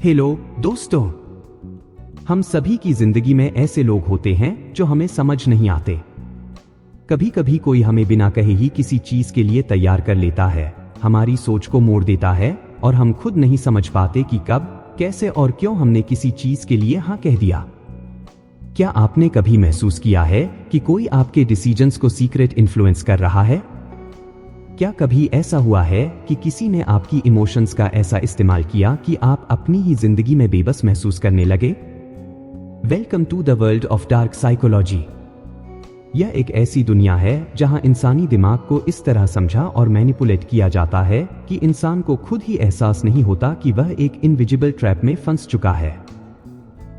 Hello दोस्तों, हम सभी की जिंदगी में ऐसे लोग होते हैं जो हमें समझ नहीं आते। कभी कभी कोई हमें बिना कहे ही किसी चीज के लिए तैयार कर लेता है, हमारी सोच को मोड़ देता है और हम खुद नहीं समझ पाते कि कब, कैसे और क्यों हमने किसी चीज के लिए हाँ कह दिया। क्या आपने कभी महसूस किया है कि कोई आपके डिसीजंस को सीक्रेट इन्फ्लुएंस कर रहा है? क्या कभी ऐसा हुआ है कि किसी ने आपकी इमोशंस का ऐसा इस्तेमाल किया कि आप अपनी ही जिंदगी में बेबस महसूस करने लगे? Welcome to the world of dark psychology. यह एक ऐसी दुनिया है जहां इंसानी दिमाग को इस तरह समझा और मैनिपुलेट किया जाता है कि इंसान को खुद ही एहसास नहीं होता कि वह एक इनविजिबल ट्रैप में फंस चुका है।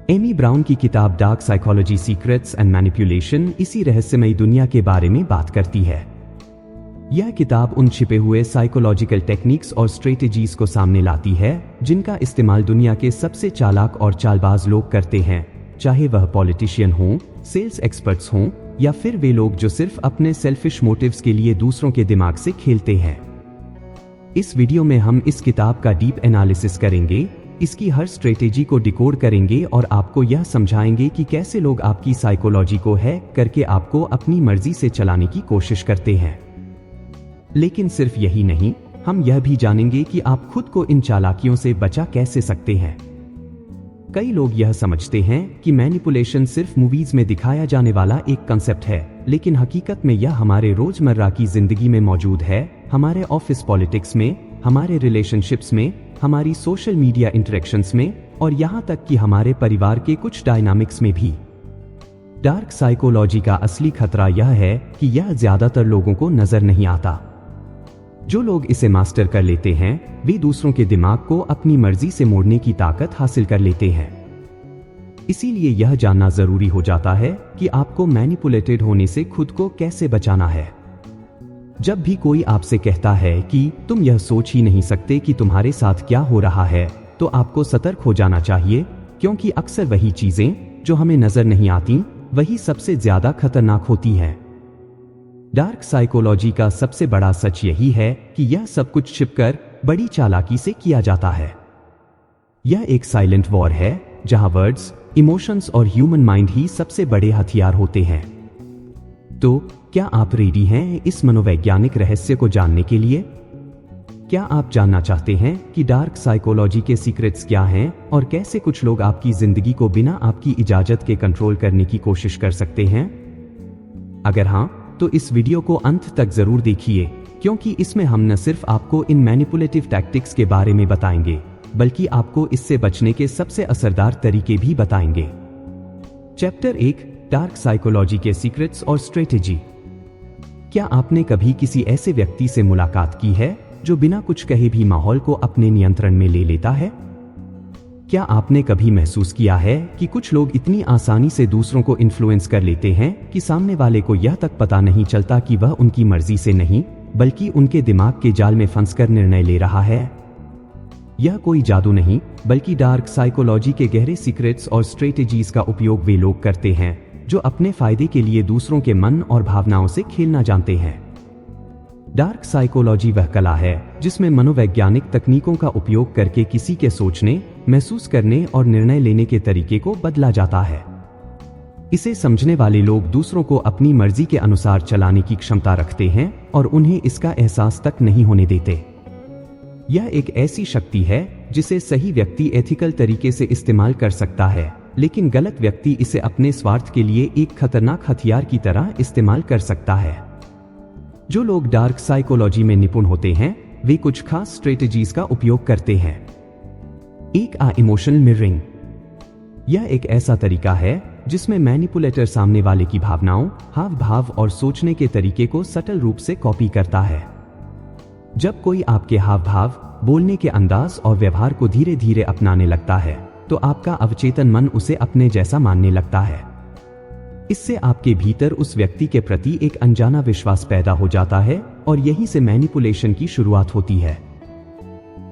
एमी ब्राउन की किताब dark psychology secrets and manipulation इसी रहस्यमयी दुनिया के बारे में बात करती है। यह किताब उन छिपे हुए साइकोलॉजिकल टेक्निक्स और स्ट्रेटेजीज को सामने लाती है जिनका इस्तेमाल दुनिया के सबसे चालाक और चालबाज लोग करते हैं, चाहे वह पॉलिटिशियन हों, सेल्स एक्सपर्ट्स हों या फिर वे लोग जो सिर्फ अपने सेल्फिश मोटिव्स के लिए दूसरों के दिमाग से खेलते हैं। इस वीडियो में हम इस किताब का डीप एनालिसिस करेंगे, इसकी हर स्ट्रेटेजी को डिकोड करेंगे और आपको यह समझाएंगे कि कैसे लोग आपकी साइकोलॉजी को हैक करके आपको अपनी मर्जी से चलाने की कोशिश करते हैं। लेकिन सिर्फ यही नहीं, हम यह भी जानेंगे कि आप खुद को इन चालाकियों से बचा कैसे सकते हैं। कई लोग यह समझते हैं कि मैनिपुलेशन सिर्फ मूवीज में दिखाया जाने वाला एक कंसेप्ट है, लेकिन हकीकत में यह हमारे रोजमर्रा की जिंदगी में मौजूद है, हमारे ऑफिस पॉलिटिक्स में, हमारे रिलेशनशिप्स में, हमारी सोशल मीडिया इंटरेक्शंस में और यहाँ तक कि हमारे परिवार के कुछ डायनामिक्स में भी। डार्क साइकोलॉजी का असली खतरा यह है कि यह ज्यादातर लोगों को नजर नहीं आता। जो लोग इसे मास्टर कर लेते हैं वे दूसरों के दिमाग को अपनी मर्जी से मोड़ने की ताकत हासिल कर लेते हैं। इसीलिए यह जानना जरूरी हो जाता है कि आपको मैनिपुलेटेड होने से खुद को कैसे बचाना है। जब भी कोई आपसे कहता है कि तुम यह सोच ही नहीं सकते कि तुम्हारे साथ क्या हो रहा है, तो आपको सतर्क हो जाना चाहिए, क्योंकि अक्सर वही चीजें जो हमें नजर नहीं आती वही सबसे ज्यादा खतरनाक होती हैं। डार्क साइकोलॉजी का सबसे बड़ा सच यही है कि यह सब कुछ छिपकर बड़ी चालाकी से किया जाता है। यह एक साइलेंट वॉर है जहां वर्ड्स, इमोशंस और ह्यूमन माइंड ही सबसे बड़े हथियार होते हैं। तो क्या आप रेडी हैं इस मनोवैज्ञानिक रहस्य को जानने के लिए? क्या आप जानना चाहते हैं कि डार्क साइकोलॉजी के सीक्रेट्स क्या हैं और कैसे कुछ लोग आपकी जिंदगी को बिना आपकी इजाजत के कंट्रोल करने की कोशिश कर सकते हैं? अगर हाँ, तो इस वीडियो को अंत तक जरूर देखिए, क्योंकि इसमें हम न सिर्फ आपको इन मैनिपुलेटिव टैक्टिक्स के बारे में बताएंगे, बल्कि आपको इससे बचने के सबसे असरदार तरीके भी बताएंगे। चैप्टर 1, डार्क साइकोलॉजी के सीक्रेट्स और स्ट्रेटेजी। क्या आपने कभी किसी ऐसे व्यक्ति से मुलाकात की है जो बिना कुछ कहे भी माहौल को अपने नियंत्रण में ले लेता है? क्या आपने कभी महसूस किया है कि कुछ लोग इतनी आसानी से दूसरों को इन्फ्लुएंस कर लेते हैं कि सामने वाले को यह तक पता नहीं चलता कि वह उनकी मर्जी से नहीं, बल्कि उनके दिमाग के जाल में फंसकर निर्णय ले रहा है? यह कोई जादू नहीं, बल्कि डार्क साइकोलॉजी के गहरे सीक्रेट्स और स्ट्रेटेजीज का उपयोग वे लोग करते हैं जो अपने फायदे के लिए दूसरों के मन और भावनाओं से खेलना जानते हैं। डार्क साइकोलॉजी वह कला है जिसमें मनोवैज्ञानिक तकनीकों का उपयोग करके किसी के सोचने, महसूस करने और निर्णय लेने के तरीके को बदला जाता है। इसे समझने वाले लोग दूसरों को अपनी मर्जी के अनुसार चलाने की क्षमता रखते हैं और उन्हें इसका एहसास तक नहीं होने देते। यह एक ऐसी शक्ति है जिसे सही व्यक्ति एथिकल तरीके से इस्तेमाल कर सकता है, लेकिन गलत व्यक्ति इसे अपने स्वार्थ के लिए एक खतरनाक हथियार की तरह इस्तेमाल कर सकता है। जो लोग डार्क साइकोलॉजी में निपुण होते हैं वे कुछ खास स्ट्रेटेजीज का उपयोग करते हैं। एक इमोशनल मिररिंग। यह एक ऐसा तरीका है जिसमें मैनिपुलेटर सामने वाले की भावनाओं, हाव भाव और सोचने के तरीके को सटल रूप से कॉपी करता है। जब कोई आपके हाव भाव, बोलने के अंदाज और व्यवहार को धीरे धीरे अपनाने लगता है, तो आपका अवचेतन मन उसे अपने जैसा मानने लगता है। इससे आपके भीतर उस व्यक्ति के प्रति एक अनजाना विश्वास पैदा हो जाता है और यहीं से मैनिपुलेशन की शुरुआत होती है।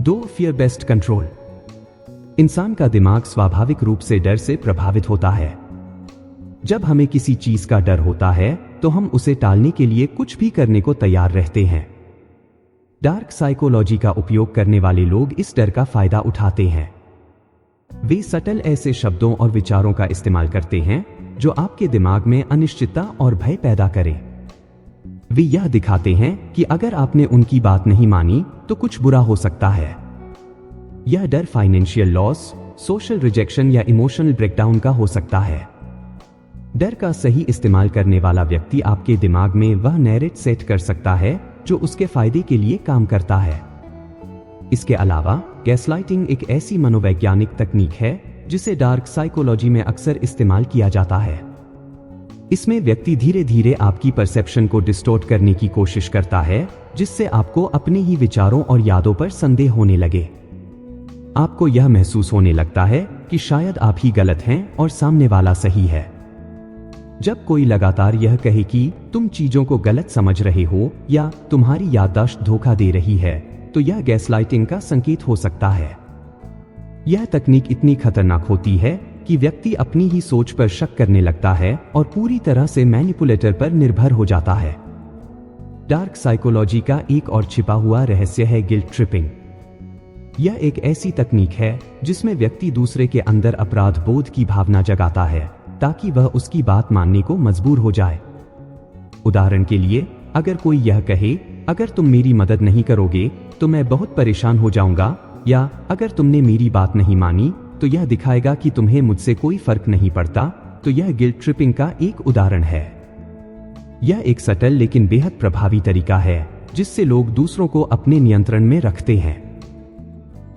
2, फियर बेस्ड कंट्रोल। इंसान का दिमाग स्वाभाविक रूप से डर से प्रभावित होता है। जब हमें किसी चीज का डर होता है तो हम उसे टालने के लिए कुछ भी करने को तैयार रहते हैं। डार्क साइकोलॉजी का उपयोग करने वाले लोग इस डर का फायदा उठाते हैं। वे सटल ऐसे शब्दों और विचारों का इस्तेमाल करते हैं जो आपके दिमाग में अनिश्चितता और भय पैदा करें। वे यह दिखाते हैं कि अगर आपने उनकी बात नहीं मानी तो कुछ बुरा हो सकता है। यह डर फाइनेंशियल लॉस, सोशल रिजेक्शन या इमोशनल ब्रेकडाउन का हो सकता है। डर का सही इस्तेमाल करने वाला व्यक्ति आपके दिमाग में वह नैरेट सेट कर सकता है जो उसके फायदे के लिए काम करता है। इसके अलावा गैसलाइटिंग एक ऐसी मनोवैज्ञानिक तकनीक है जिसे डार्क साइकोलॉजी में अक्सर इस्तेमाल किया जाता है। इसमें व्यक्ति धीरे धीरे आपकी परसेप्शन को डिस्टॉर्ट करने की कोशिश करता है, जिससे आपको अपने ही विचारों और यादों पर संदेह होने लगे। आपको यह महसूस होने लगता है कि शायद आप ही गलत हैं और सामने वाला सही है। जब कोई लगातार यह कहे कि तुम चीजों को गलत समझ रहे हो या तुम्हारी याददाश्त धोखा दे रही है, तो यह गैसलाइटिंग का संकेत हो सकता है। यह तकनीक इतनी खतरनाक होती है कि व्यक्ति अपनी ही सोच पर शक करने लगता है और पूरी तरह से मैनिपुलेटर पर निर्भर हो जाता है। डार्क साइकोलॉजी का एक और छिपा हुआ रहस्य है गिल्ट ट्रिपिंग। यह एक ऐसी तकनीक है जिसमें व्यक्ति दूसरे के अंदर अपराध बोध की भावना जगाता है ताकि वह उसकी बात मानने को मजबूर हो जाए। उदाहरण के लिए, अगर कोई यह कहे, अगर तुम मेरी मदद नहीं करोगे तो मैं बहुत परेशान हो जाऊंगा, या अगर तुमने मेरी बात नहीं मानी तो यह दिखाएगा कि तुम्हें मुझसे कोई फर्क नहीं पड़ता, तो यह गिल्ट ट्रिपिंग का एक उदाहरण है। यह एक सटल लेकिन बेहद प्रभावी तरीका है जिससे लोग दूसरों को अपने नियंत्रण में रखते हैं।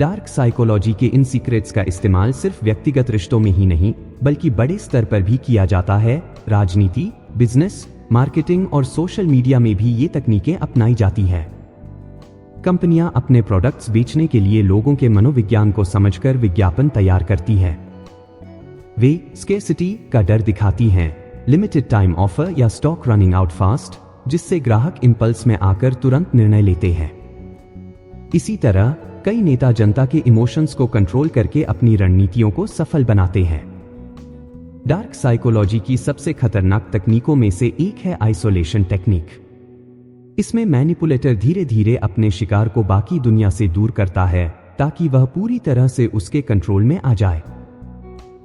डार्क साइकोलॉजी के इन सीक्रेट्स का इस्तेमाल सिर्फ व्यक्तिगत रिश्तों में ही नहीं बल्कि बड़े स्तर पर भी किया जाता है। राजनीति, बिजनेस, मार्केटिंग और सोशल मीडिया में भी ये तकनीकें अपनाई जाती हैं। कंपनियां अपने प्रोडक्ट्स बेचने के लिए लोगों के मनोविज्ञान को समझकर विज्ञापन तैयार करती हैं। वे स्केर्सिटी का डर दिखाती हैं, लिमिटेड टाइम ऑफर या स्टॉक रनिंग आउट फास्ट, जिससे ग्राहक इंपल्स में आकर तुरंत निर्णय लेते हैं। इसी तरह कई नेता जनता के इमोशंस को कंट्रोल करके अपनी रणनीतियों को सफल बनाते हैं। डार्क साइकोलॉजी की सबसे खतरनाक तकनीकों में से एक है आइसोलेशन टेक्निक। इसमें मैनिपुलेटर धीरे धीरे अपने शिकार को बाकी दुनिया से दूर करता है ताकि वह पूरी तरह से उसके कंट्रोल में आ जाए।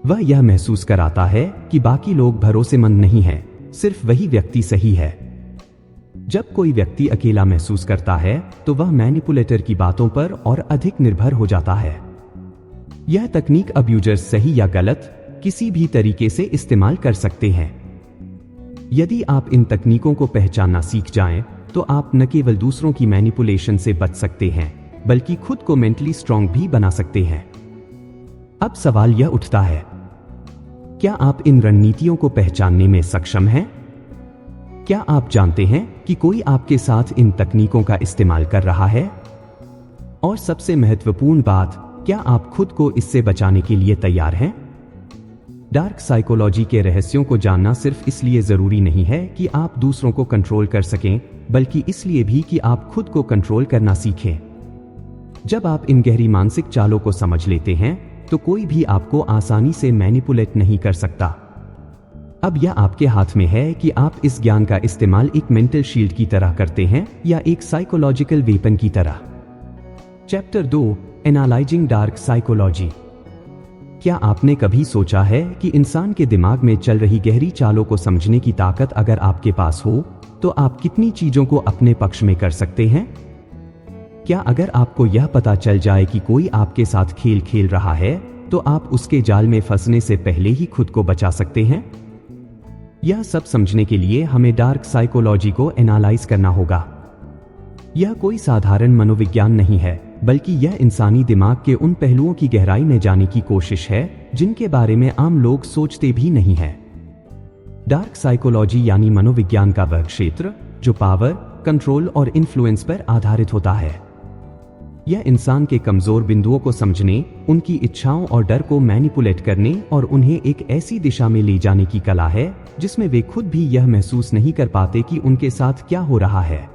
वह यह महसूस कराता है कि बाकी लोग भरोसेमंद नहीं हैं, सिर्फ वही व्यक्ति सही है। जब कोई व्यक्ति अकेला महसूस करता है तो वह मैनिपुलेटर की बातों पर और अधिक निर्भर हो जाता है। यह तकनीक अब्यूजर्स सही या गलत किसी भी तरीके से इस्तेमाल कर सकते हैं। यदि आप इन तकनीकों को पहचानना सीख जाएं, तो आप न केवल दूसरों की मैनिपुलेशन से बच सकते हैं बल्कि खुद को मेंटली स्ट्रांग भी बना सकते हैं। अब सवाल यह उठता है, क्या आप इन रणनीतियों को पहचानने में सक्षम हैं? क्या आप जानते हैं कि कोई आपके साथ इन तकनीकों का इस्तेमाल कर रहा है? और सबसे महत्वपूर्ण बात, क्या आप खुद को इससे बचाने के लिए तैयार हैं? डार्क साइकोलॉजी के रहस्यों को जानना सिर्फ इसलिए जरूरी नहीं है कि आप दूसरों को कंट्रोल कर सकें, बल्कि इसलिए भी कि आप खुद को कंट्रोल करना सीखें। जब आप इन गहरी मानसिक चालों को समझ लेते हैं, तो कोई भी आपको आसानी से मैनिपुलेट नहीं कर सकता। अब यह आपके हाथ में है कि आप इस ज्ञान का इस्तेमाल एक मेंटल शील्ड की तरह करते हैं या एक साइकोलॉजिकल वेपन की तरह। Chapter 2, analysing dark psychology. क्या आपने कभी सोचा है कि इंसान के दिमाग में चल रही गहरी चालों को समझने की ताकत अगर आपके पास हो, तो आप कितनी चीजों को अपने पक्ष में कर सकते हैं? क्या अगर आपको यह पता चल जाए कि कोई आपके साथ खेल खेल रहा है, तो आप उसके जाल में फंसने से पहले ही खुद को बचा सकते हैं? यह सब समझने के लिए हमें डार्क साइकोलॉजी को एनालाइज करना होगा। यह कोई साधारण मनोविज्ञान नहीं है, बल्कि यह इंसानी दिमाग के उन पहलुओं की गहराई में जाने की कोशिश है जिनके बारे में आम लोग सोचते भी नहीं है। डार्क साइकोलॉजी यानी मनोविज्ञान का वह क्षेत्र जो पावर, कंट्रोल और इन्फ्लुएंस पर आधारित होता है। यह इंसान के कमजोर बिंदुओं को समझने, उनकी इच्छाओं और डर को मैनिपुलेट करने और उन्हें एक ऐसी दिशा में ले जाने की कला है जिसमें वे खुद भी यह महसूस नहीं कर पाते कि उनके साथ क्या हो रहा है।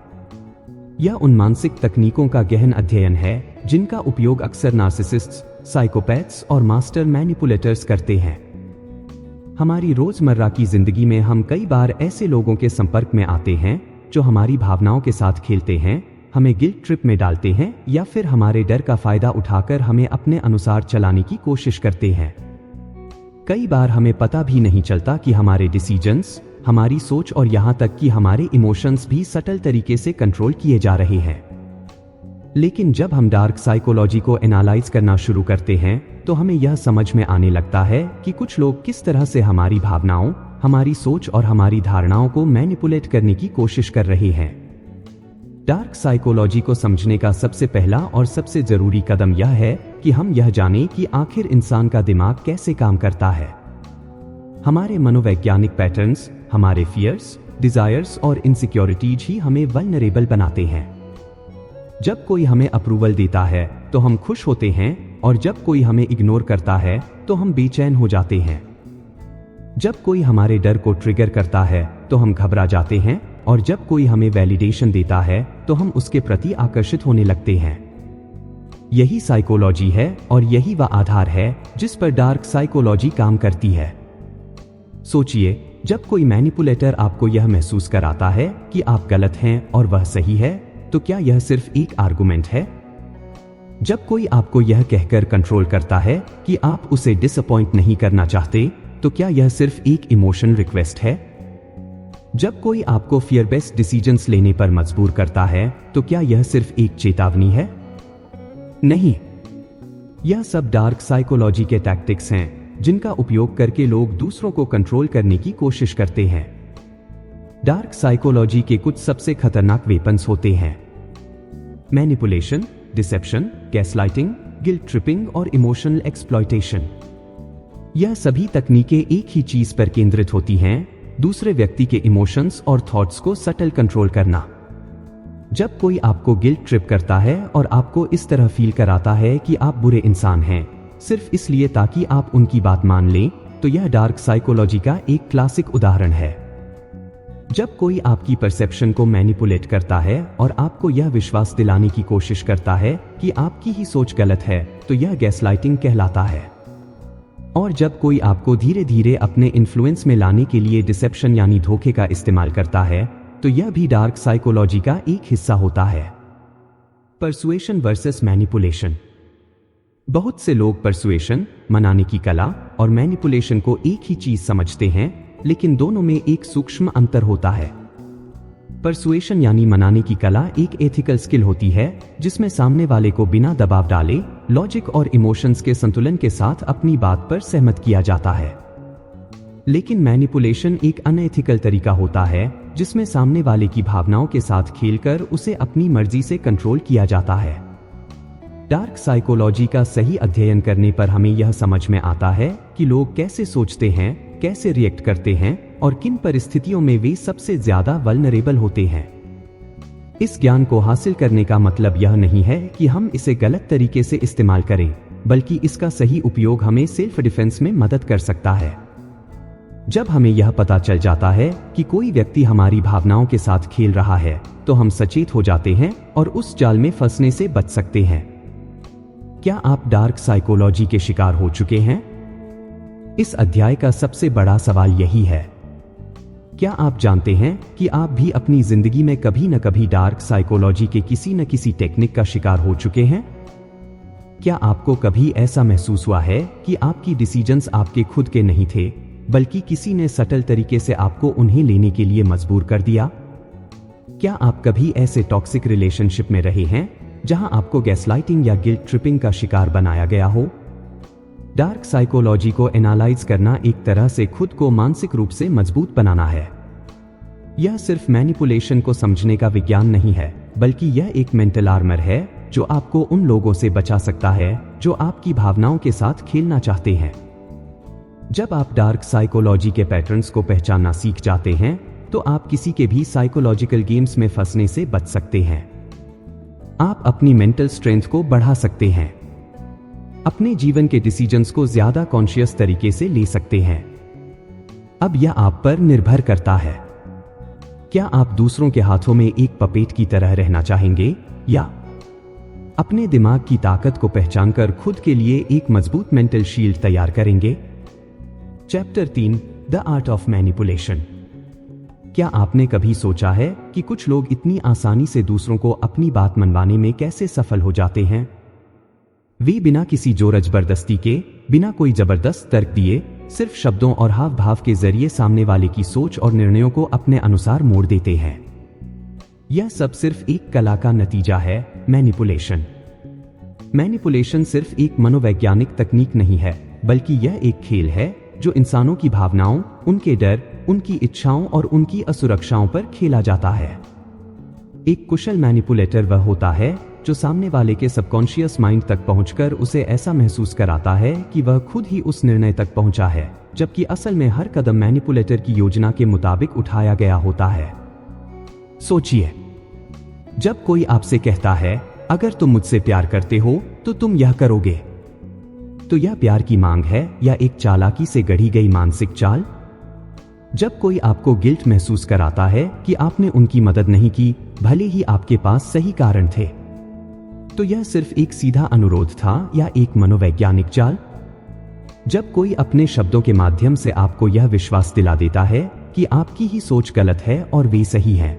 यह उन मानसिक तकनीकों का गहन अध्ययन है जिनका उपयोग अक्सर नार्सिसिस्ट्स, साइकोपैथ्स और मास्टर मैनिपुलेटर्स करते हैं। हमारी रोजमर्रा की जिंदगी में हम कई बार ऐसे लोगों के संपर्क में आते हैं जो हमारी भावनाओं के साथ खेलते हैं, हमें गिल्ट ट्रिप में डालते हैं या फिर हमारे डर का फायदा उठाकर हमें अपने अनुसार चलाने की कोशिश करते हैं। कई बार हमें पता भी नहीं चलता कि हमारे डिसीजंस, हमारी सोच और यहां तक कि हमारे इमोशंस भी सटल तरीके से कंट्रोल किए जा रहे हैं। लेकिन जब हम डार्क साइकोलॉजी को एनालाइज करना शुरू करते हैं तो हमें यह समझ में आने लगता है कि कुछ लोग किस तरह से हमारी भावनाओं, हमारी सोच और हमारी धारणाओं को मैनिपुलेट करने की कोशिश कर रहे हैं। डार्क साइकोलॉजी को समझने का सबसे पहला और सबसे जरूरी कदम यह है कि हम यह जानें कि आखिर इंसान का दिमाग कैसे काम करता है। हमारे मनोवैज्ञानिक पैटर्न्स, हमारे फियर्स, डिजायर्स और इनसिक्योरिटीज ही हमें वल्नरेबल बनाते हैं। जब कोई हमें अप्रूवल देता है तो हम खुश होते हैं और जब कोई हमें इग्नोर करता है तो हम बेचैन हो जाते हैं। जब कोई हमारे डर को ट्रिगर करता है तो हम घबरा जाते हैं और जब कोई हमें वैलिडेशन देता है तो हम उसके प्रति आकर्षित होने लगते हैं। यही साइकोलॉजी है और यही वह आधार है जिस पर डार्क साइकोलॉजी काम करती है। सोचिए, जब कोई मैनिपुलेटर आपको यह महसूस कराता है कि आप गलत हैं और वह सही है, तो क्या यह सिर्फ एक आर्गुमेंट है? जब कोई आपको यह कहकर कंट्रोल करता है कि आप उसे डिसअपॉइंट नहीं करना चाहते, तो क्या यह सिर्फ एक इमोशन रिक्वेस्ट है? जब कोई आपको फियर बेस्ड डिसीजंस लेने पर मजबूर करता है, तो क्या यह सिर्फ एक चेतावनी है? नहीं, यह सब डार्क साइकोलॉजी के टैक्टिक्स हैं जिनका उपयोग करके लोग दूसरों को कंट्रोल करने की कोशिश करते हैं। डार्क साइकोलॉजी के कुछ सबसे खतरनाक वेपन्स होते हैं: manipulation, deception, gaslighting, guilt tripping और इमोशनल एक्सप्लॉयटेशन। यह सभी तकनीकें एक ही चीज पर केंद्रित होती हैं, दूसरे व्यक्ति के इमोशंस और थॉट्स को सटल कंट्रोल करना। जब कोई आपको गिल्ट ट्रिप करता है और आपको इस तरह फील कराता है कि आप बुरे इंसान हैं सिर्फ इसलिए ताकि आप उनकी बात मान लें, तो यह डार्क साइकोलॉजी का एक क्लासिक उदाहरण है। जब कोई आपकी परसेप्शन को मैनिपुलेट करता है और आपको यह विश्वास दिलाने की कोशिश करता है कि आपकी ही सोच गलत है, तो यह गैसलाइटिंग कहलाता है। और जब कोई आपको धीरे धीरे अपने इन्फ्लुएंस में लाने के लिए डिसेप्शन यानी धोखे का इस्तेमाल करता है, तो यह भी डार्क साइकोलॉजी का एक हिस्सा होता है। Persuasion versus manipulation. बहुत से लोग परसुएशन, मनाने की कला, और मैनिपुलेशन को एक ही चीज समझते हैं, लेकिन दोनों में एक सूक्ष्म अंतर होता है। परसुएशन यानी मनाने की कला एक एथिकल स्किल होती है जिसमें सामने वाले को बिना दबाव डाले लॉजिक और इमोशंस के संतुलन के साथ अपनी बात पर सहमत किया जाता है। लेकिन मैनिपुलेशन एक अनएथिकल तरीका होता है जिसमें सामने वाले की भावनाओं के साथ खेलकर उसे अपनी मर्जी से कंट्रोल किया जाता है। डार्क साइकोलॉजी का सही अध्ययन करने पर हमें यह समझ में आता है कि लोग कैसे सोचते हैं, कैसे रिएक्ट करते हैं और किन परिस्थितियों में वे सबसे ज्यादा वल्नरेबल होते हैं। इस ज्ञान को हासिल करने का मतलब यह नहीं है कि हम इसे गलत तरीके से इस्तेमाल करें, बल्कि इसका सही उपयोग हमें सेल्फ डिफेंस में मदद कर सकता है। जब हमें यह पता चल जाता है कि कोई व्यक्ति हमारी भावनाओं के साथ खेल रहा है, तो हम सचेत हो जाते हैं और उस जाल में फंसने से बच सकते हैं। क्या आप डार्क साइकोलॉजी के शिकार हो चुके हैं? इस अध्याय का सबसे बड़ा सवाल यही है। क्या आप जानते हैं कि आप भी अपनी जिंदगी में कभी न कभी डार्क साइकोलॉजी के किसी न किसी टेक्निक का शिकार हो चुके हैं? क्या आपको कभी ऐसा महसूस हुआ है कि आपकी डिसीजंस आपके खुद के नहीं थे, बल्कि किसी ने सटल तरीके से आपको उन्हें लेने के लिए मजबूर कर दिया? क्या आप कभी ऐसे टॉक्सिक रिलेशनशिप में रहे हैं जहां आपको गैसलाइटिंग या गिल्ट ट्रिपिंग का शिकार बनाया गया हो? डार्क साइकोलॉजी को एनालाइज करना एक तरह से खुद को मानसिक रूप से मजबूत बनाना है। यह सिर्फ मैनिपुलेशन को समझने का विज्ञान नहीं है, बल्कि यह एक मेंटल आर्मर है जो आपको उन लोगों से बचा सकता है जो आपकी भावनाओं के साथ खेलना चाहते हैं। जब आप डार्क साइकोलॉजी के पैटर्न्स को पहचानना सीख जाते हैं, तो आप किसी के भी साइकोलॉजिकल गेम्स में फंसने से बच सकते हैं। आप अपनी मेंटल स्ट्रेंथ को बढ़ा सकते हैं, अपने जीवन के डिसीजंस को ज्यादा कॉन्शियस तरीके से ले सकते हैं। अब यह आप पर निर्भर करता है। क्या आप दूसरों के हाथों में एक पपेट की तरह रहना चाहेंगे, या अपने दिमाग की ताकत को पहचानकर खुद के लिए एक मजबूत मेंटल शील्ड तैयार करेंगे? Chapter 3, the art of manipulation. क्या आपने कभी सोचा है कि कुछ लोग इतनी आसानी से दूसरों को अपनी बात मनवाने में कैसे सफल हो जाते हैं? वे बिना किसी जोर जबरदस्ती के, बिना कोई जबरदस्त तर्क दिए, सिर्फ शब्दों और हाव भाव के जरिए सामने वाले की सोच और निर्णयों को अपने अनुसार मोड़ देते हैं। यह सब सिर्फ एक कला का नतीजा है, मैनिपुलेशन। मैनिपुलेशन सिर्फ एक मनोवैज्ञानिक तकनीक नहीं है, बल्कि यह एक खेल है जो इंसानों की भावनाओं, उनके डर, उनकी इच्छाओं और उनकी असुरक्षाओं पर खेला जाता है। एक कुशल मैनिपुलेटर वह होता है जो सामने वाले के सबकॉन्शियस माइंड तक पहुंचकर उसे ऐसा महसूस कराता है कि वह खुद ही उस निर्णय तक पहुंचा है, जबकि असल में हर कदम मैनिपुलेटर की योजना के मुताबिक उठाया गया होता है। सोचिए, जब कोई आपसे कहता है, अगर तुम मुझसे प्यार करते हो तो तुम यह करोगे, तो यह प्यार की मांग है या एक चालाकी से गढ़ी गई मानसिक चाल? जब कोई आपको गिल्ट महसूस कराता है कि आपने उनकी मदद नहीं की, भले ही आपके पास सही कारण थे, तो यह सिर्फ एक सीधा अनुरोध था या एक मनोवैज्ञानिक चाल? जब कोई अपने शब्दों के माध्यम से आपको यह विश्वास दिला देता है कि आपकी ही सोच गलत है और वे सही हैं,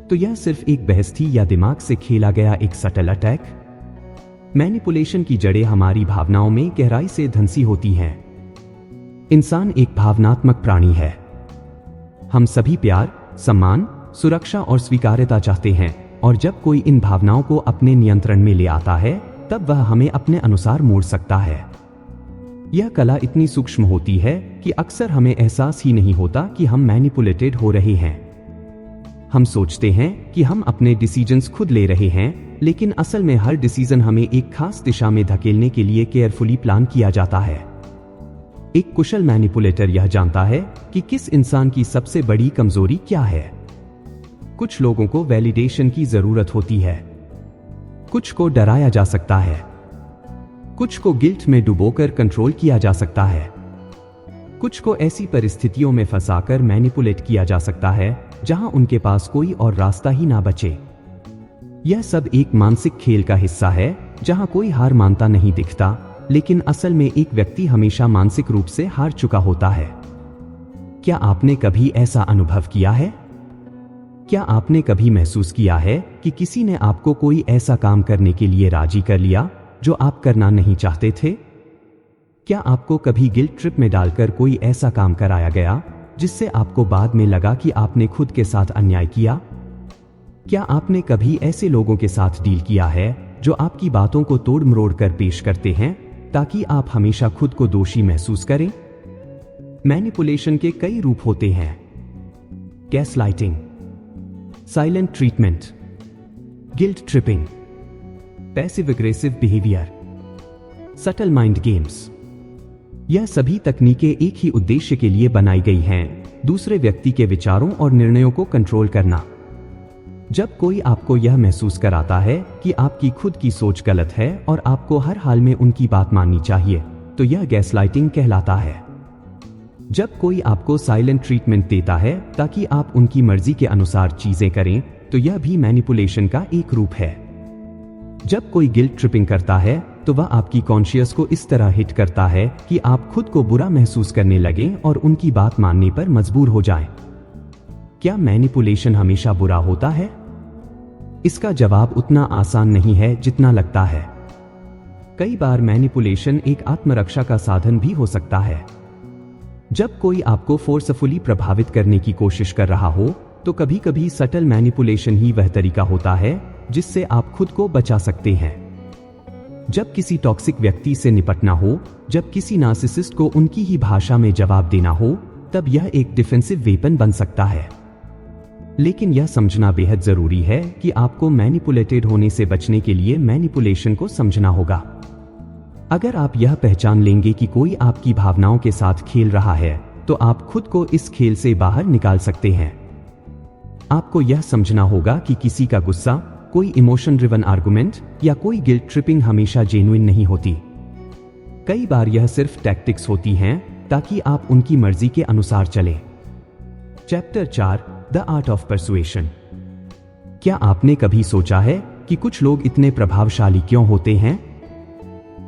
तो यह सिर्फ एक बहस थी या दिमाग से खेला गया एक सटल अटैक? मैनिपुलेशन की जड़ें हमारी भावनाओं में गहराई से धंसी होती हैं। इंसान एक भावनात्मक प्राणी है। हम सभी प्यार, सम्मान, सुरक्षा और स्वीकार्यता चाहते हैं, और जब कोई इन भावनाओं को अपने नियंत्रण में ले आता है, तब वह हमें अपने अनुसार मोड़ सकता है। यह कला इतनी सूक्ष्म होती है कि अक्सर हमें एहसास ही नहीं होता कि हम मैनिपुलेटेड हो रहे हैं। हम सोचते हैं कि हम अपने डिसीजंस खुद ले रहे हैं, लेकिन असल में हर डिसीजन हमें एक खास दिशा में धकेलने के लिए केयरफुली प्लान किया जाता है। एक कुशल मैनिपुलेटर यह जानता है कि किस इंसान की सबसे बड़ी कमजोरी क्या है। कुछ लोगों को वैलिडेशन की जरूरत होती है, कुछ को डराया जा सकता है, कुछ को गिल्ट में डुबोकर कंट्रोल किया जा सकता है, कुछ को ऐसी परिस्थितियों में फंसाकर मैनिपुलेट किया जा सकता है जहां उनके पास कोई और रास्ता ही ना बचे। यह सब एक मानसिक खेल का हिस्सा है जहां कोई हार मानता नहीं दिखता, लेकिन असल में एक व्यक्ति हमेशा मानसिक रूप से हार चुका होता है। क्या आपने कभी ऐसा अनुभव किया है? क्या आपने कभी महसूस किया है कि किसी ने आपको कोई ऐसा काम करने के लिए राजी कर लिया जो आप करना नहीं चाहते थे? क्या आपको कभी गिल्ट ट्रिप में डालकर कोई ऐसा काम कराया गया जिससे आपको बाद में लगा कि आपने खुद के साथ अन्याय किया? क्या आपने कभी ऐसे लोगों के साथ डील किया है जो आपकी बातों को तोड़ मरोड़ कर पेश करते हैं ताकि आप हमेशा खुद को दोषी महसूस करें? मैनिपुलेशन के कई रूप होते हैं। Gaslighting, silent treatment, guilt tripping, passive aggressive behaviour, subtle mind games. यह सभी तकनीकें एक ही उद्देश्य के लिए बनाई गई हैं, दूसरे व्यक्ति के विचारों और निर्णयों को कंट्रोल करना। जब कोई आपको यह महसूस कराता है कि आपकी खुद की सोच गलत है और आपको हर हाल में उनकी बात माननी चाहिए, तो यह गैसलाइटिंग कहलाता है। जब कोई आपको साइलेंट ट्रीटमेंट देता है ताकि आप उनकी मर्जी के अनुसार चीजें करें, तो यह भी मैनिपुलेशन का एक रूप है। जब कोई गिल्ट ट्रिपिंग करता है तो वह आपकी कॉन्शियस को इस तरह हिट करता है कि आप खुद को बुरा महसूस करने लगें और उनकी बात मानने पर मजबूर हो जाएं। क्या मैनिपुलेशन हमेशा बुरा होता है? इसका जवाब उतना आसान नहीं है जितना लगता है। कई बार मैनिपुलेशन एक आत्मरक्षा का साधन भी हो सकता है। जब कोई आपको फोर्सफुली प्रभावित करने की कोशिश कर रहा हो, तो कभी कभी सटल मैनिपुलेशन ही वह तरीका होता है जिससे आप खुद को बचा सकते हैं। जब किसी टॉक्सिक व्यक्ति से निपटना हो, जब किसी नार्सिसिस्ट को उनकी ही भाषा में जवाब देना हो, तब यह एक डिफेंसिव वेपन बन सकता है। लेकिन यह समझना बेहद जरूरी है कि आपको मैनिपुलेटेड होने से बचने के लिए मैनिपुलेशन को समझना होगा। अगर आप यह पहचान लेंगे कि कोई आपकी भावनाओं के साथ खेल रहा है, तो आप खुद को इस खेल से बाहर निकाल सकते हैं। आपको यह समझना होगा कि किसी का गुस्सा, कोई इमोशन ड्रिवन आर्गुमेंट या कोई गिल्ट ट्रिपिंग हमेशा जेन्युइन नहीं होती। कई बार यह सिर्फ टैक्टिक्स होती हैं ताकि आप उनकी मर्जी के अनुसार चलें। Chapter 4, the art of persuasion. क्या आपने कभी सोचा है कि कुछ लोग इतने प्रभावशाली क्यों होते हैं?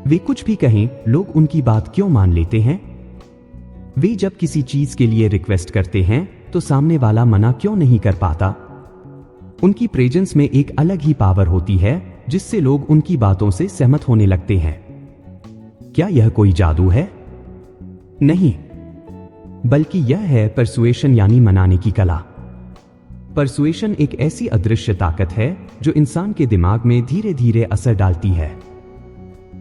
वे कुछ भी कहें, लोग उनकी बात क्यों मान लेते हैं? वे जब किसी चीज के लिए रिक्वेस्ट करते हैं तो सामने वाला मना क्यों नहीं कर पाता? उनकी प्रेजेंस में एक अलग ही पावर होती है जिससे लोग उनकी बातों से सहमत होने लगते हैं। क्या यह कोई जादू है? नहीं, बल्कि यह है परसुएशन यानी मनाने की कला। परसुएशन एक ऐसी अदृश्य ताकत है जो इंसान के दिमाग में धीरे धीरे असर डालती है।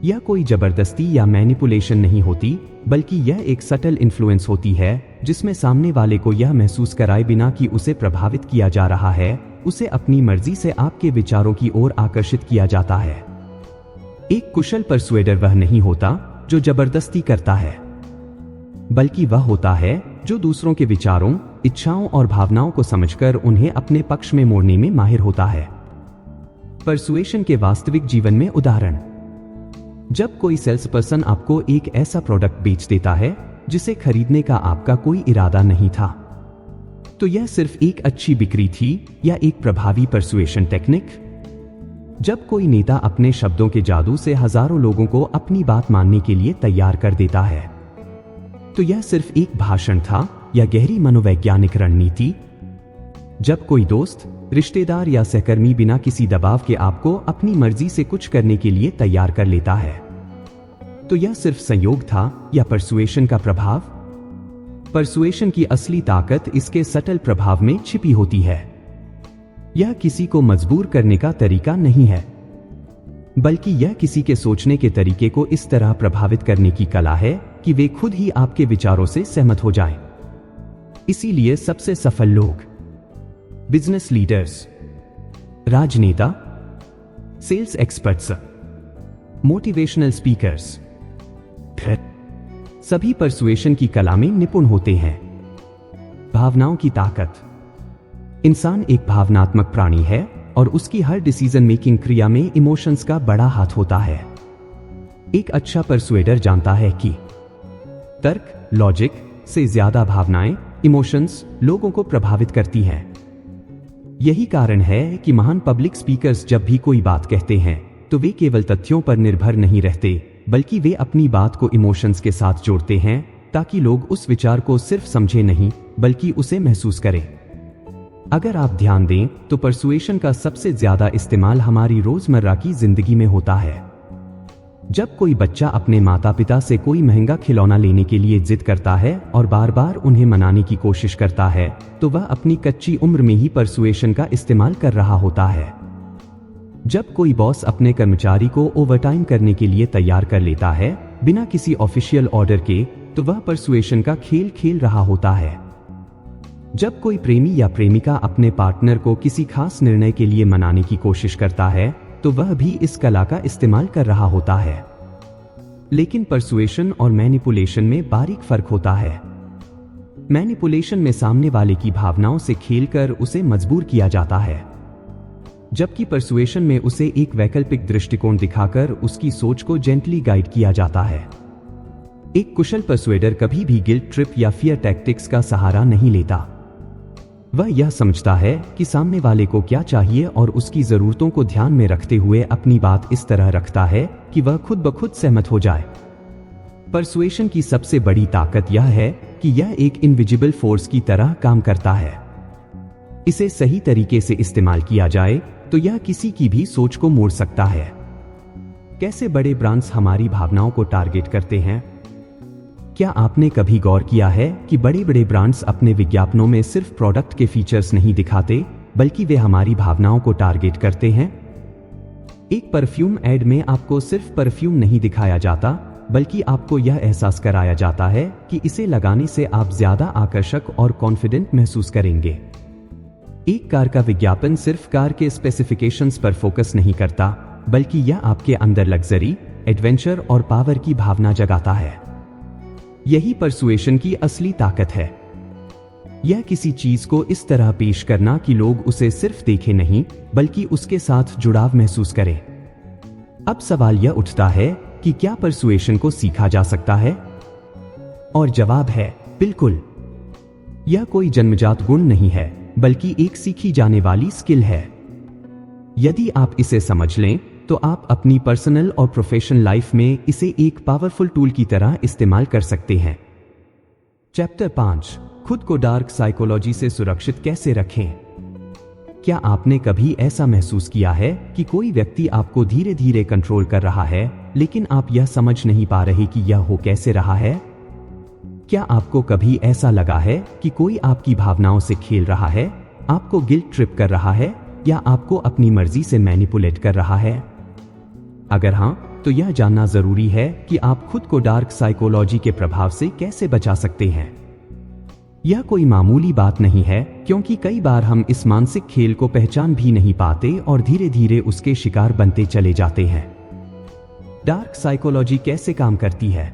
यह कोई जबरदस्ती या मैनिपुलेशन नहीं होती, बल्कि यह एक सटल इन्फ्लुएंस होती है जिसमें सामने वाले को यह महसूस कराए बिना कि उसे प्रभावित किया जा रहा है, उसे अपनी मर्जी से आपके विचारों की ओर आकर्षित किया जाता है। एक कुशल परसुएडर वह नहीं होता जो जबरदस्ती करता है, बल्कि वह होता है जो दूसरों के विचारों, इच्छाओं और भावनाओं को समझकर उन्हें अपने पक्ष में मोड़ने में माहिर होता है। परसुएशन के वास्तविक जीवन में उदाहरण: जब कोई सेल्स पर्सन आपको एक ऐसा प्रोडक्ट बेच देता है जिसे खरीदने का आपका कोई इरादा नहीं था, तो यह सिर्फ एक अच्छी बिक्री थी या एक प्रभावी परसुएशन टेक्निक? जब कोई नेता अपने शब्दों के जादू से हजारों लोगों को अपनी बात मानने के लिए तैयार कर देता है, तो यह सिर्फ एक भाषण था या गहरी मनोवैज्ञानिक रणनीति? जब कोई दोस्त, रिश्तेदार या सहकर्मी बिना किसी दबाव के आपको अपनी मर्जी से कुछ करने के लिए तैयार कर लेता है, तो यह सिर्फ संयोग था या परसुएशन का प्रभाव? परसुएशन की असली ताकत इसके सटल प्रभाव में छिपी होती है। यह किसी को मजबूर करने का तरीका नहीं है, बल्कि यह किसी के सोचने के तरीके को इस तरह प्रभावित करने की कला है कि वे खुद ही आपके विचारों से सहमत हो जाएं। इसीलिए सबसे सफल लोग, बिजनेस लीडर्स, राजनेता, सेल्स एक्सपर्ट्स, मोटिवेशनल स्पीकर्स, सभी परसुएशन की कला में निपुण होते हैं। भावनाओं की ताकत: इंसान एक भावनात्मक प्राणी है और उसकी हर डिसीजन मेकिंग क्रिया में इमोशंस का बड़ा हाथ होता है। एक अच्छा परसुएडर जानता है कि तर्क, लॉजिक से ज्यादा भावनाएं, इमोशंस लोगों को प्रभावित करती हैं। यही कारण है कि महान पब्लिक स्पीकर्स जब भी कोई बात कहते हैं तो वे केवल तथ्यों पर निर्भर नहीं रहते, बल्कि वे अपनी बात को इमोशंस के साथ जोड़ते हैं ताकि लोग उस विचार को सिर्फ समझे नहीं बल्कि उसे महसूस करें। अगर आप ध्यान दें तो परसुएशन का सबसे ज्यादा इस्तेमाल हमारी रोजमर्रा की जिंदगी में होता है। जब कोई बच्चा अपने माता पिता से कोई महंगा खिलौना लेने के लिए जिद करता है और बार बार उन्हें मनाने की कोशिश करता है, तो वह अपनी कच्ची उम्र में ही परसुएशन का इस्तेमाल कर रहा होता है। जब कोई बॉस अपने कर्मचारी को ओवरटाइम करने के लिए तैयार कर लेता है बिना किसी ऑफिशियल ऑर्डर के, तो वह परसुएशन का खेल खेल रहा होता है। जब कोई प्रेमी या प्रेमिका अपने पार्टनर को किसी खास निर्णय के लिए मनाने की कोशिश करता है, तो वह भी इस कला का इस्तेमाल कर रहा होता है। लेकिन परसुएशन और मैनिपुलेशन में बारीक फर्क होता है। मैनिपुलेशन में सामने वाले की भावनाओं से खेलकर उसे मजबूर किया जाता है, जबकि परसुएशन में उसे एक वैकल्पिक दृष्टिकोण दिखाकर उसकी सोच को जेंटली गाइड किया जाता है। एक कुशल परसुएडर कभी भी गिल्ट ट्रिप या फियर टैक्टिक्स का सहारा नहीं लेता। वह यह समझता है कि सामने वाले को क्या चाहिए और उसकी जरूरतों को ध्यान में रखते हुए अपनी बात इस तरह रखता है कि वह खुद ब खुद सहमत हो जाए। परसुएशन की सबसे बड़ी ताकत यह है कि यह एक इनविजिबल फोर्स की तरह काम करता है। इसे सही तरीके से इस्तेमाल किया जाए तो यह किसी की भी सोच को मोड़ सकता है। कैसे बड़े ब्रांड्स हमारी भावनाओं को टारगेट करते हैं? क्या आपने कभी गौर किया है कि बड़े बड़े ब्रांड्स अपने विज्ञापनों में सिर्फ प्रोडक्ट के फीचर्स नहीं दिखाते, बल्कि वे हमारी भावनाओं को टारगेट करते हैं? एक परफ्यूम ऐड में आपको सिर्फ परफ्यूम नहीं दिखाया जाता, बल्कि आपको यह एहसास कराया जाता है कि इसे लगाने से आप ज्यादा आकर्षक और कॉन्फिडेंट महसूस करेंगे। एक कार का विज्ञापन सिर्फ कार के स्पेसिफिकेशंस पर फोकस नहीं करता, बल्कि यह आपके अंदर लग्जरी, एडवेंचर और पावर की भावना जगाता है। यही परसुएशन की असली ताकत है। यह किसी चीज को इस तरह पेश करना कि लोग उसे सिर्फ देखें नहीं, बल्कि उसके साथ जुड़ाव महसूस करें। अब सवाल यह उठता है कि क्या परसुएशन को सीखा जा सकता है? और जवाब है बिल्कुल। यह कोई जन्मजात गुण नहीं है, बल्कि एक सीखी जाने वाली स्किल है। यदि आप इसे समझ लें तो आप अपनी पर्सनल और प्रोफेशनल लाइफ में इसे एक पावरफुल टूल की तरह इस्तेमाल कर सकते हैं। चैप्टर 5, खुद को डार्क साइकोलॉजी से सुरक्षित कैसे रखें? क्या आपने कभी ऐसा महसूस किया है कि कोई व्यक्ति आपको धीरे धीरे कंट्रोल कर रहा है, लेकिन आप यह समझ नहीं पा रहे कि यह हो कैसे रहा है? क्या आपको कभी ऐसा लगा है कि कोई आपकी भावनाओं से खेल रहा है, आपको गिल्ट ट्रिप कर रहा है, या आपको अपनी मर्जी से मैनिपुलेट कर रहा है? अगर हां, तो यह जानना जरूरी है कि आप खुद को डार्क साइकोलॉजी के प्रभाव से कैसे बचा सकते हैं। यह कोई मामूली बात नहीं है, क्योंकि कई बार हम इस मानसिक खेल को पहचान भी नहीं पाते और धीरे धीरे उसके शिकार बनते चले जाते हैं। डार्क साइकोलॉजी कैसे काम करती है?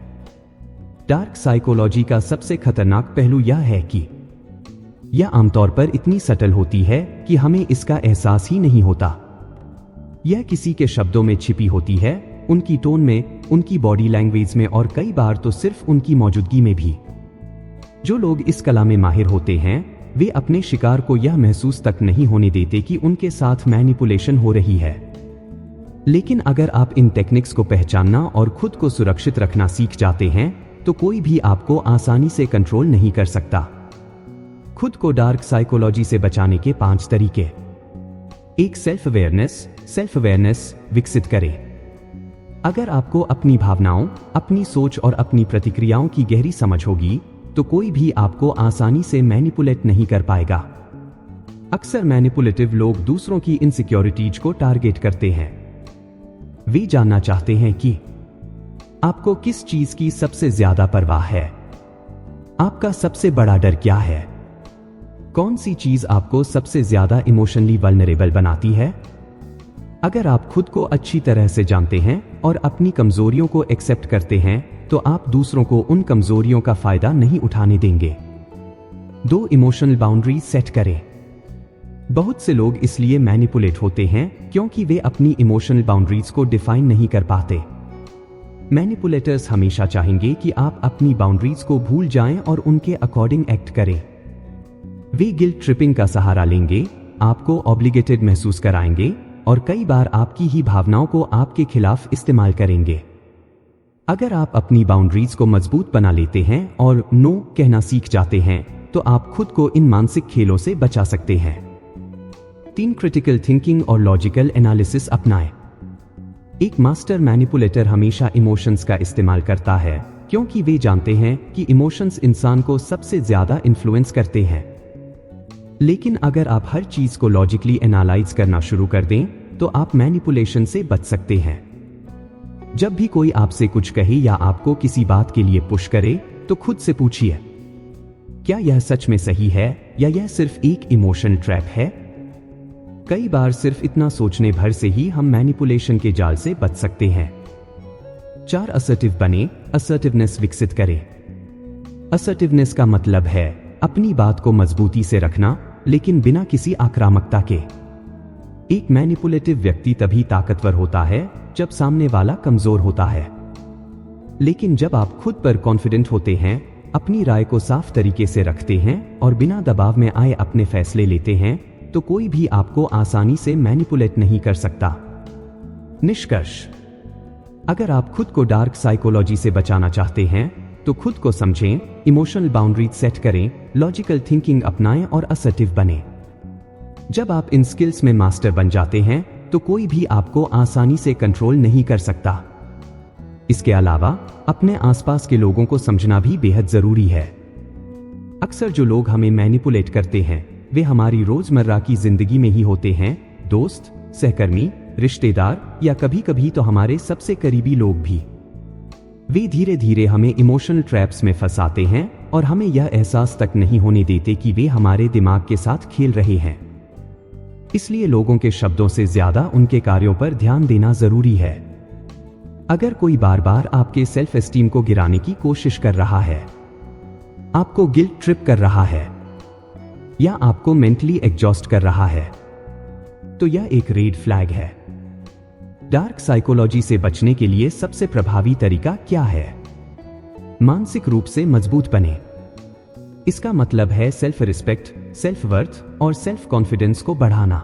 डार्क साइकोलॉजी का सबसे खतरनाक पहलू यह है कि यह आमतौर पर इतनी सटल होती है कि हमें इसका एहसास ही नहीं होता। यह किसी के शब्दों में छिपी होती है, उनकी टोन में, उनकी बॉडी लैंग्वेज में और कई बार तो सिर्फ उनकी मौजूदगी में भी। जो लोग इस कला में माहिर होते हैं, वे अपने शिकार को यह महसूस तक नहीं होने देते कि उनके साथ मैनिपुलेशन हो रही है। लेकिन अगर आप इन टेक्निक्स को पहचानना और खुद को सुरक्षित रखना सीख जाते हैं, तो कोई भी आपको आसानी से कंट्रोल नहीं कर सकता। खुद को डार्क साइकोलॉजी से बचाने के 5 तरीके। 1. सेल्फ अवेयरनेस विकसित करें। अगर आपको अपनी भावनाओं, अपनी सोच और अपनी प्रतिक्रियाओं की गहरी समझ होगी, तो कोई भी आपको आसानी से मैनिपुलेट नहीं कर पाएगा। अक्सर मैनिपुलेटिव लोग दूसरों की इनसिक्योरिटीज को टारगेट करते हैं। वे जानना चाहते हैं कि आपको किस चीज की सबसे ज्यादा परवाह है, आपका सबसे बड़ा डर क्या है, कौन सी चीज आपको सबसे ज्यादा इमोशनली वल्नरेबल बनाती है। अगर आप खुद को अच्छी तरह से जानते हैं और अपनी कमजोरियों को एक्सेप्ट करते हैं, तो आप दूसरों को उन कमजोरियों का फायदा नहीं उठाने देंगे। 2. इमोशनल बाउंड्रीज सेट करें। बहुत से लोग इसलिए मैनिपुलेट होते हैं क्योंकि वे अपनी इमोशनल बाउंड्रीज को डिफाइन नहीं कर पाते। मैनिपुलेटर्स हमेशा चाहेंगे कि आप अपनी बाउंड्रीज को भूल जाएं और उनके अकॉर्डिंग एक्ट करें। वे गिल्ट ट्रिपिंग का सहारा लेंगे, आपको ऑब्लिगेटेड महसूस कराएंगे और कई बार आपकी ही भावनाओं को आपके खिलाफ इस्तेमाल करेंगे। अगर आप अपनी बाउंड्रीज को मजबूत बना लेते हैं और नो कहना सीख जाते हैं, तो आप खुद को इन मानसिक खेलों से बचा सकते हैं। 3. क्रिटिकल थिंकिंग और लॉजिकल एनालिसिस अपनाएं। एक मास्टर मैनिपुलेटर हमेशा इमोशंस का इस्तेमाल करता है, क्योंकि वे जानते हैं कि इमोशंस इंसान को सबसे ज्यादा इन्फ्लुएंस करते हैं। लेकिन अगर आप हर चीज को लॉजिकली एनालाइज करना शुरू कर दें, तो आप मैनिपुलेशन से बच सकते हैं। जब भी कोई आपसे कुछ कहे या आपको किसी बात के लिए पुश करे, तो खुद से पूछिए, क्या यह सच में सही है या यह सिर्फ एक इमोशन ट्रैप है? कई बार सिर्फ इतना सोचने भर से ही हम मैनिपुलेशन के जाल से बच सकते हैं। 4. असर्टिव बने, असर्टिवनेस विकसित करें। असर्टिवनेस का मतलब है अपनी बात को मजबूती से रखना, लेकिन बिना किसी आक्रामकता के। एक मैनिपुलेटिव व्यक्ति तभी ताकतवर होता है जब सामने वाला कमजोर होता है। लेकिन जब आप खुद पर कॉन्फिडेंट होते हैं, अपनी राय को साफ तरीके से रखते हैं और बिना दबाव में आए अपने फैसले लेते हैं, तो कोई भी आपको आसानी से मैनिपुलेट नहीं कर सकता। निष्कर्ष: अगर आप खुद को डार्क साइकोलॉजी से बचाना चाहते हैं, तो खुद को समझें, इमोशनल बाउंड्रीज सेट करें, लॉजिकल थिंकिंग अपनाएं और असर्टिव बने। जब आप इन स्किल्स में मास्टर बन जाते हैं, तो कोई भी आपको आसानी से कंट्रोल नहीं कर सकता। इसके अलावा अपने आसपास के लोगों को समझना भी बेहद जरूरी है। अक्सर जो लोग हमें मैनिपुलेट करते हैं, वे हमारी रोजमर्रा की जिंदगी में ही होते हैं। दोस्त, सहकर्मी, रिश्तेदार या कभी कभी तो हमारे सबसे करीबी लोग भी। वे धीरे धीरे हमें इमोशनल ट्रैप्स में फंसाते हैं और हमें यह एहसास तक नहीं होने देते कि वे हमारे दिमाग के साथ खेल रहे हैं। इसलिए लोगों के शब्दों से ज्यादा उनके कार्यों पर ध्यान देना जरूरी है। अगर कोई बार बार आपके सेल्फ एस्टीम को गिराने की कोशिश कर रहा है, आपको गिल्ट ट्रिप कर रहा है या आपको मेंटली एग्जॉस्ट कर रहा है, तो यह एक रेड फ्लैग है। डार्क साइकोलॉजी से बचने के लिए सबसे प्रभावी तरीका क्या है? मानसिक रूप से मजबूत बने। इसका मतलब है सेल्फ रिस्पेक्ट, सेल्फ वर्थ और सेल्फ कॉन्फिडेंस को बढ़ाना।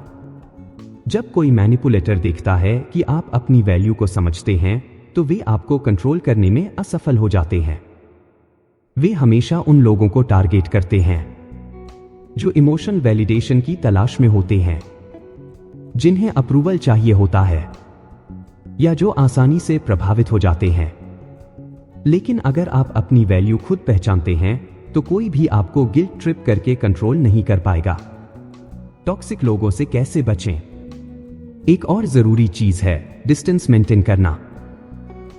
जब कोई मैनिपुलेटर देखता है कि आप अपनी वैल्यू को समझते हैं, तो वे आपको कंट्रोल करने में असफल हो जाते हैं। वे हमेशा उन लोगों को टारगेट करते हैं जो इमोशनल वैलिडेशन की तलाश में होते हैं, जिन्हें अप्रूवल चाहिए होता है, या जो आसानी से प्रभावित हो जाते हैं। लेकिन अगर आप अपनी वैल्यू खुद पहचानते हैं तो कोई भी आपको गिल्ट ट्रिप करके कंट्रोल नहीं कर पाएगा। टॉक्सिक लोगों से कैसे बचें? एक और जरूरी चीज है डिस्टेंस मेंटेन करना।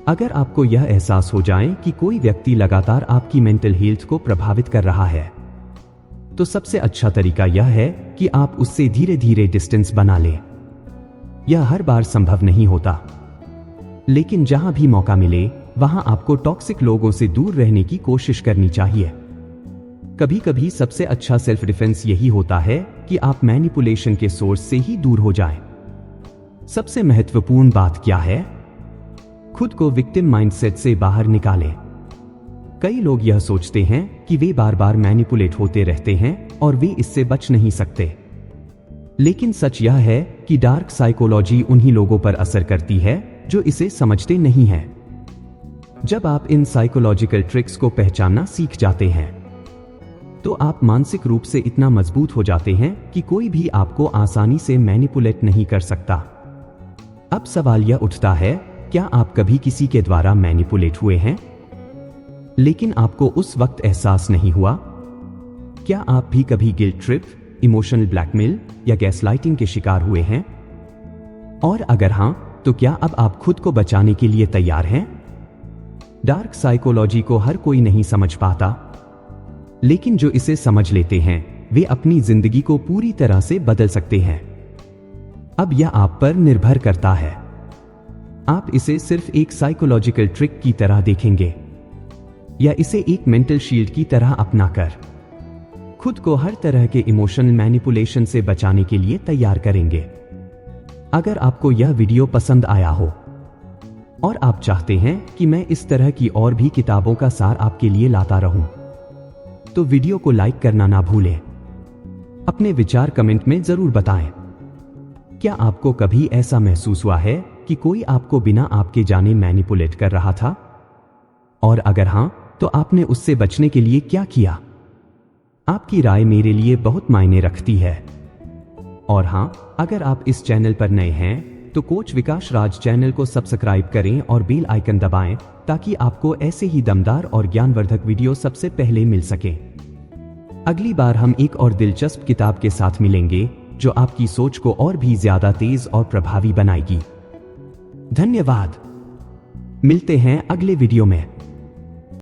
अगर आपको यह एहसास हो जाए कि कोई व्यक्ति लगातार आपकी मेंटल हेल्थ को प्रभावित कर रहा है, तो सबसे अच्छा तरीका यह है कि आप उससे धीरे धीरे डिस्टेंस बना लें। यह हर बार संभव नहीं होता, लेकिन जहां भी मौका मिले वहां आपको टॉक्सिक लोगों से दूर रहने की कोशिश करनी चाहिए। कभी कभी सबसे अच्छा सेल्फ डिफेंस यही होता है कि आप मैनिपुलेशन के सोर्स से ही दूर हो जाएं। सबसे महत्वपूर्ण बात क्या है? खुद को विक्टिम माइंडसेट से बाहर निकालें। कई लोग यह सोचते हैं कि वे बार बार मैनिपुलेट होते रहते हैं और वे इससे बच नहीं सकते। लेकिन सच यह है कि डार्क साइकोलॉजी उन्हीं लोगों पर असर करती है जो इसे समझते नहीं हैं। जब आप इन साइकोलॉजिकल ट्रिक्स को पहचानना सीख जाते हैं तो आप मानसिक रूप से इतना मजबूत हो जाते हैं कि कोई भी आपको आसानी से मैनिपुलेट नहीं कर सकता। अब सवाल यह उठता है, क्या आप कभी किसी के द्वारा मैनिपुलेट हुए हैं लेकिन आपको उस वक्त एहसास नहीं हुआ? क्या आप भी कभी गिल्ट ट्रिप, इमोशनल ब्लैकमेल या गैसलाइटिंग के शिकार हुए हैं? और अगर हां, तो क्या अब आप खुद को बचाने के लिए तैयार हैं? डार्क साइकोलॉजी को हर कोई नहीं समझ पाता, लेकिन जो इसे समझ लेते हैं वे अपनी जिंदगी को पूरी तरह से बदल सकते हैं। अब यह आप पर निर्भर करता है। आप इसे सिर्फ एक साइकोलॉजिकल ट्रिक की तरह देखेंगे या इसे एक मेंटल शील्ड की तरह अपनाकर खुद को हर तरह के इमोशनल मैनिपुलेशन से बचाने के लिए तैयार करेंगे। अगर आपको यह वीडियो पसंद आया हो और आप चाहते हैं कि मैं इस तरह की और भी किताबों का सार आपके लिए लाता रहूं, तो वीडियो को लाइक करना ना भूलें। अपने विचार कमेंट में जरूर बताएं। क्या आपको कभी ऐसा महसूस हुआ है कि कोई आपको बिना आपके जाने मैनिपुलेट कर रहा था? और अगर हां, तो आपने उससे बचने के लिए क्या किया? आपकी राय मेरे लिए बहुत मायने रखती है। और हां, अगर आप इस चैनल पर नए हैं तो कोच विकास राज चैनल को सब्सक्राइब करें और बेल आइकन दबाएं ताकि आपको ऐसे ही दमदार और ज्ञानवर्धक वीडियो सबसे पहले मिल सके। अगली बार हम एक और दिलचस्प किताब के साथ मिलेंगे जो आपकी सोच को और भी ज्यादा तेज और प्रभावी बनाएगी। धन्यवाद। मिलते हैं अगले वीडियो में।